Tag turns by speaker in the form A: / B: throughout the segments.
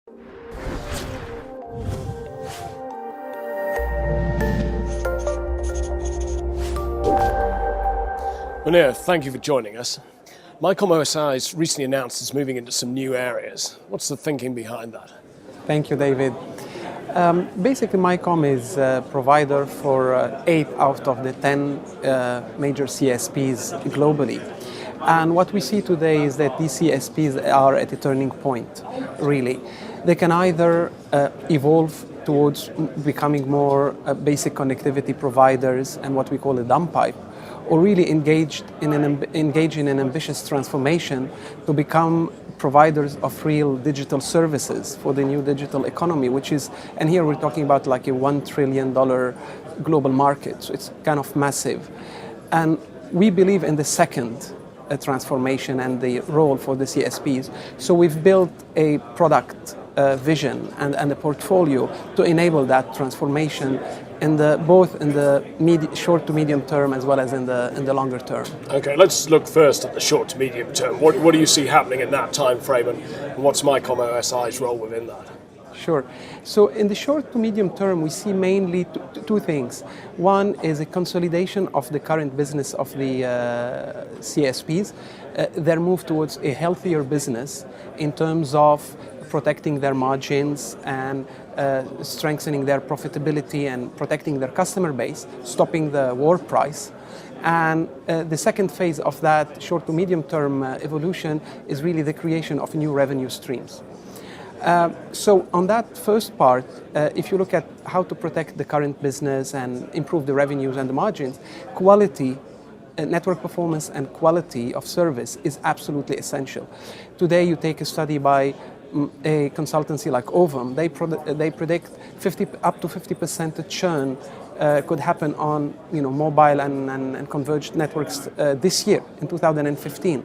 A: Mounir, thank you for joining us. Mycom OSI has recently announced it's moving into some new areas. What's the thinking behind that?
B: Thank you, David. Basically, Mycom is a provider for 8 out of the 10 major CSPs globally. And what we see today is that these CSPs are at a turning point, really. They can either evolve towards becoming more basic connectivity providers and what we call a dumb pipe, or really engage in an ambitious transformation to become providers of real digital services for the new digital economy, which is, and here we're talking about like a $1 trillion global market, so it's kind of massive. And we believe in the second transformation and the role for the CSPs. So we've built a product vision and a portfolio to enable that transformation both in the short to medium term as well as in the longer term.
A: Okay, let's look first at the short to medium term. What do you see happening in that time frame, and what's Mycom OSI's role within that?
B: Sure. So in the short to medium term, we see mainly two things. One is a consolidation of the current business of the CSPs, their move towards a healthier business in terms of protecting their margins and strengthening their profitability and protecting their customer base, stopping the war price. And the second phase of that short to medium term evolution is really the creation of new revenue streams. So on that first part, if you look at how to protect the current business and improve the revenues and the margins, quality, network performance and quality of service is absolutely essential. Today you take a study by a consultancy like Ovum, they predict up to 50% churn could happen on mobile and converged networks this year, in 2015.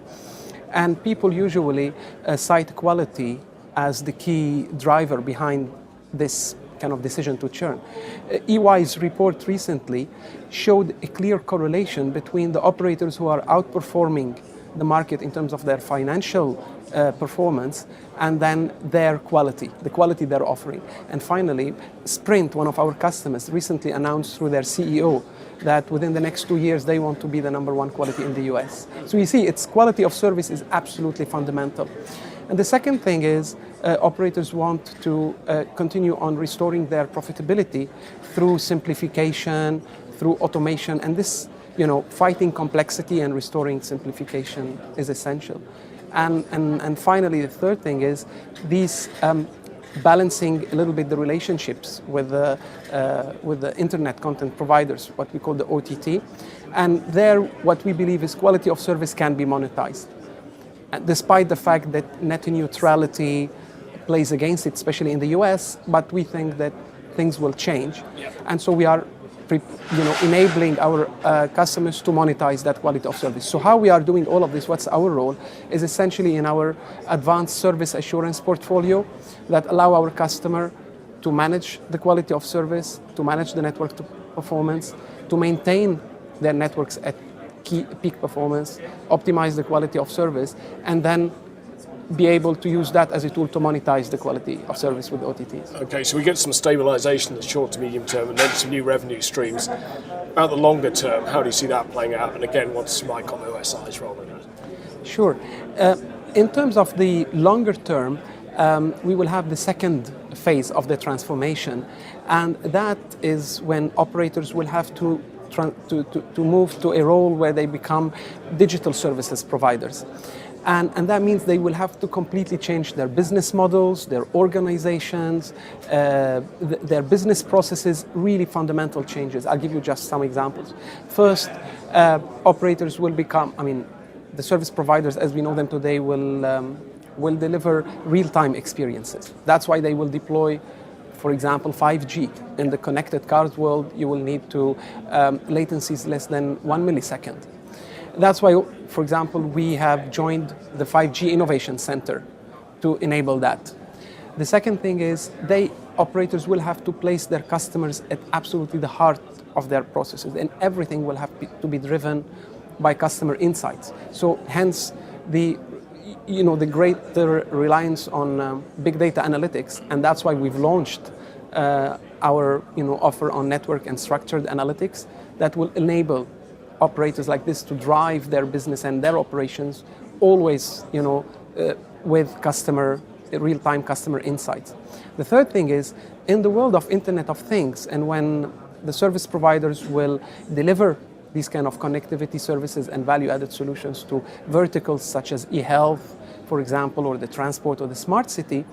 B: And people usually cite quality as the key driver behind this kind of decision to churn. EY's report recently showed a clear correlation between the operators who are outperforming the market in terms of their financial performance and then their quality, the quality they're offering. And finally, Sprint, one of our customers, recently announced through their CEO that within the next 2 years they want to be the #1 quality in the US. So you see, its quality of service is absolutely fundamental. And the second thing is operators want to continue on restoring their profitability through simplification, through automation, and this, fighting complexity and restoring simplification is essential. And finally, the third thing is these balancing a little bit the relationships with the internet content providers, what we call the OTT. And there, what we believe is quality of service can be monetized. Despite the fact that net neutrality plays against it, especially in the US, but we think that things will change. Yeah. And so we are enabling our customers to monetize that quality of service. So how we are doing all of this, what's our role, is essentially in our advanced service assurance portfolio that allow our customer to manage the quality of service, to manage the network performance, to maintain their networks at peak performance, optimize the quality of service, and then be able to use that as a tool to monetize the quality of service with OTTs.
A: Okay, so we get some stabilization in the short to medium term and then some new revenue streams. About the longer term, how do you see that playing out? And again, what's Mycom OSI's role in it?
B: Sure. In terms of the longer term, we will have the second phase of the transformation, and that is when operators will have to move to a role where they become digital services providers. And that means they will have to completely change their business models, their organizations, their business processes, really fundamental changes. I'll give you just some examples. First, operators will become, the service providers as we know them today will deliver real-time experiences. That's why they will deploy, for example, 5G. In the connected cars world, you will need to latencies less than 1 millisecond. That's why, for example, we have joined the 5G Innovation Center to enable that. The second thing is operators will have to place their customers at absolutely the heart of their processes, and everything will have to be driven by customer insights. So hence the greater reliance on big data analytics, and that's why we've launched our offer on network and structured analytics that will enable operators like this to drive their business and their operations always with real-time customer insights. The third thing is, in the world of Internet of Things, and when the service providers will deliver these kind of connectivity services and value-added solutions to verticals such as e-health, for example, or the transport or the smart city,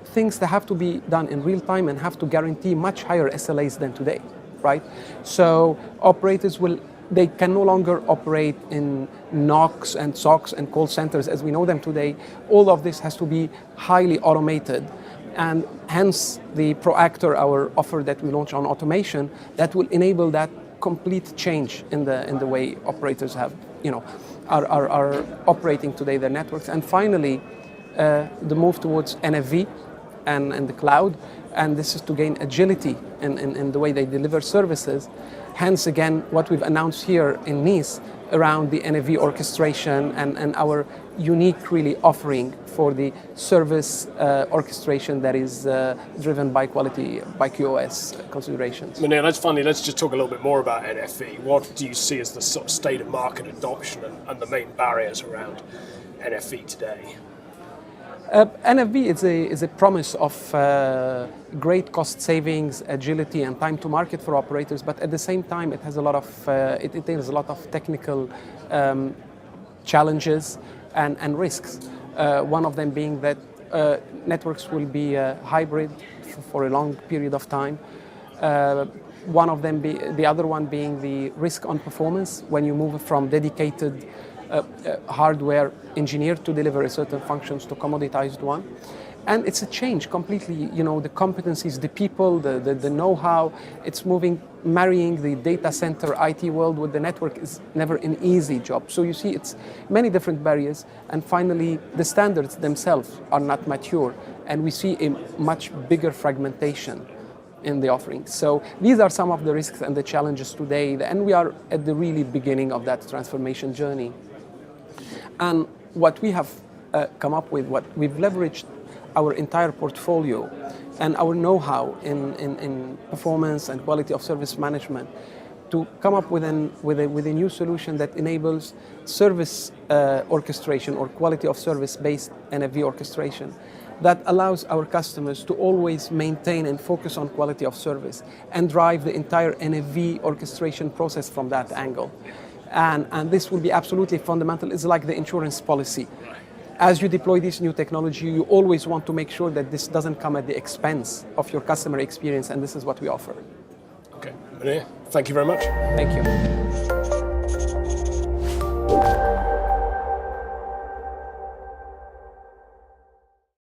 B: things that have to be done in real time and have to guarantee much higher SLAs than today, right? So operators they can no longer operate in NOCs and SOCs and call centers as we know them today. All of this has to be highly automated, and hence the ProActor, our offer that we launch on automation, that will enable that complete change in the way operators are operating today their networks. And finally, the move towards NFV and the cloud, and this is to gain agility in the way they deliver services. Hence, again, what we've announced here in Nice around the NFV orchestration and our unique really offering for the service orchestration that is driven by quality, by QoS considerations.
A: Mounir, let's just talk a little bit more about NFV. What do you see as the sort of state of market adoption and the main barriers around NFV today?
B: NFV is a promise of great cost savings, agility, and time to market for operators, but at the same time, it has a lot of it entails a lot of technical challenges and risks. One of them being that networks will be hybrid for a long period of time. The other one being the risk on performance when you move from dedicated hardware engineered to deliver a certain functions to commoditized one. And it's a change completely, the competencies, the people, the know-how, it's marrying the data center IT world with the network is never an easy job. So you see it's many different barriers, and finally the standards themselves are not mature, and we see a much bigger fragmentation in the offerings. So these are some of the risks and the challenges today, and we are at the really beginning of that transformation journey. And what we have come up with, what we've leveraged our entire portfolio and our know-how in performance and quality of service management to come up with a new solution that enables service orchestration or quality of service based NFV orchestration that allows our customers to always maintain and focus on quality of service and drive the entire NFV orchestration process from that angle. And this will be absolutely fundamental. It's like the insurance policy. As you deploy this new technology, you always want to make sure that this doesn't come at the expense of your customer experience, and this is what we offer.
A: Okay, Mounir, thank you very much.
B: Thank you.